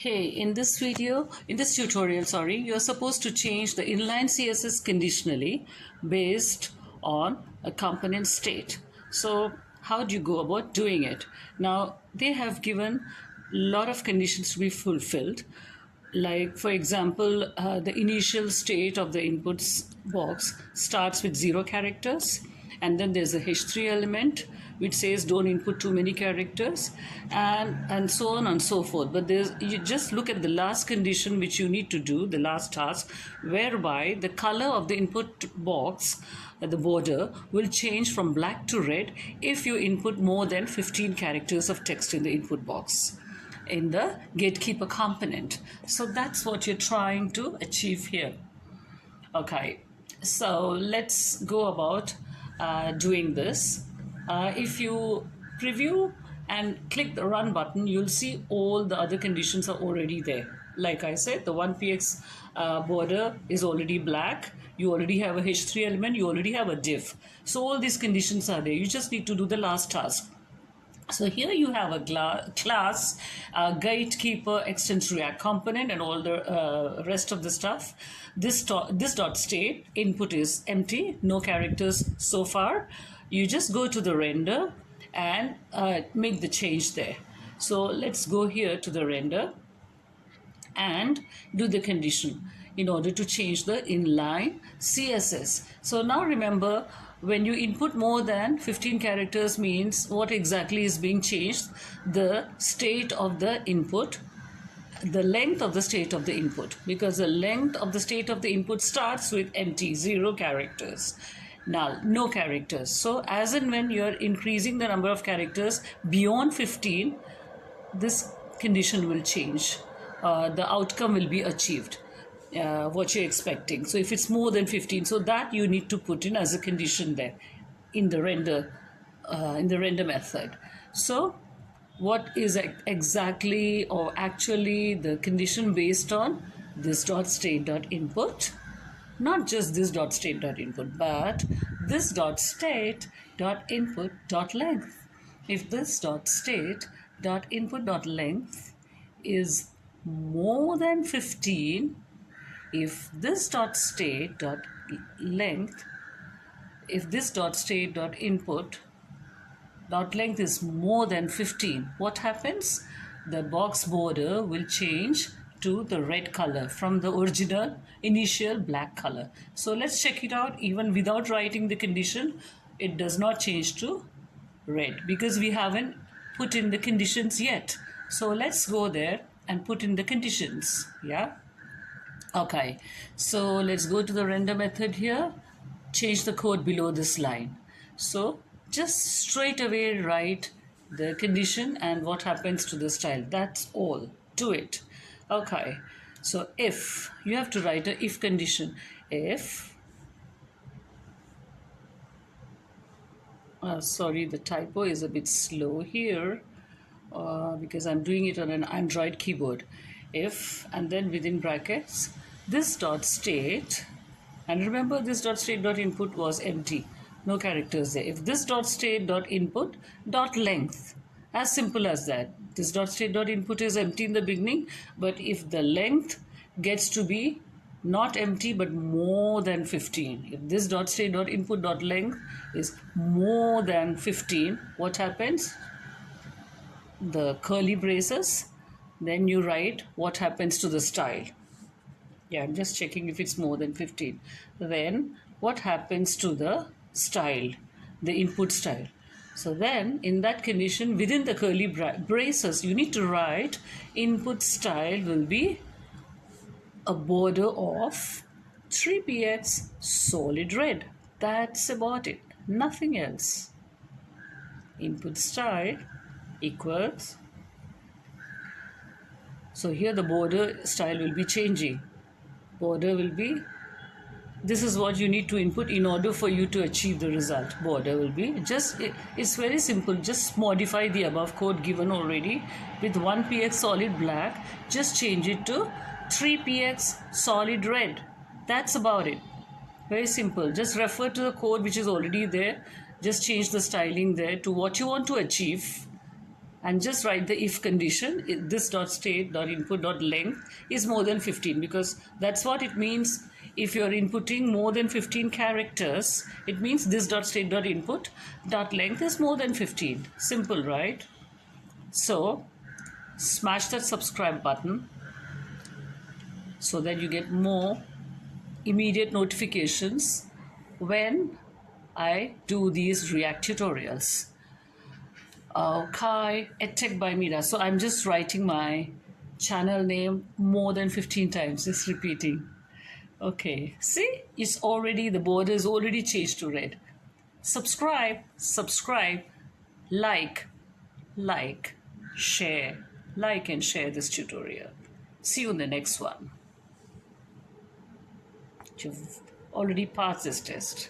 Hey, in this tutorial, you're supposed to change the inline CSS conditionally based on a component state. So how do you go about doing it? Now, they have given a lot of conditions to be fulfilled. Like, for example, the initial state of the inputs box starts with 0 characters, and then there's a h3 element which says don't input too many characters, and so on and so forth. But you just look at the last condition which you need to do, the last task, whereby the color of the input box, the border, will change from black to red if you input more than 15 characters of text in the input box in the gatekeeper component. So that's what you're trying to achieve here. Okay, so let's go about doing this. If you preview and click the run button, you'll see all the other conditions are already there. Like I said, the 1px border is already black. You already have a h3 element. You already have a div. So all these conditions are there. You just need to do the last task. So here you have a class, gatekeeper extends React component and all the rest of the stuff. This dot state input is empty, no characters so far. You just go to the render and make the change there. So let's go here to the render and do the condition in order to change the inline CSS. So now remember, when you input more than 15 characters means what exactly is being changed? The state of the input, the length of the state of the input, because the length of the state of the input starts with empty, 0 characters. Now, no characters. So as and when you're increasing the number of characters beyond 15, this condition will change. The outcome will be achieved. What you're expecting. So if it's more than 15, so that you need to put in as a condition there in the render method. So what is exactly or actually the condition based on this dot state dot input? Not just this dot state dot input, but this dot state dot input dot length. If this dot state dot input dot length is more than 15, if this dot state dot length, if this dot state dot input dot length is more than 15, what happens? The box border will change to the red color from the original initial black color. So let's check it out. Even without writing the condition, it does not change to red because we haven't put in the conditions yet. So let's go there and put in the conditions. Yeah. Okay, so let's go to the render method here, change the code below this line. So just straight away write the condition and what happens to the style. That's all. Do it. Okay, so if you have to write a if condition, if, sorry, the typo is a bit slow here because I'm doing it on an Android keyboard. If, and then within brackets, this dot state, and remember this dot state dot input was empty, no characters there. If this dot state dot input dot length, as simple as that. This dot state dot input is empty in the beginning, but if the length gets to be not empty but more than 15, if this dot state dot input dot length is more than 15, what happens? The curly braces, then you write what happens to the style. Yeah, I'm just checking if it's more than 15. Then what happens to the style, the input style? So then in that condition, within the curly braces, you need to write input style will be a border of 3px solid red. That's about it. Nothing else. Input style equals. So here the border style will be changing. Border will be, this is what you need to input in order for you to achieve the result. Border will be it's very simple. Just modify the above code given already with 1px solid black. Just change it to 3px solid red. That's about it. Very simple. Just refer to the code which is already there. Just change the styling there to what you want to achieve. and just write the if condition. This dot state dot input dot length is more than 15, because that's what it means. If you're inputting more than 15 characters, it means this dot state dot input dot length is more than 15. Simple, right? So smash that subscribe button so that you get more immediate notifications when I do these React tutorials. Okay, edtech by Meera. So I'm just writing my channel name more than 15 times, just repeating. Okay, see, it's already, the border is already changed to red. Subscribe, subscribe, like, share, like and share this tutorial. See you in the next one. You've already passed this test.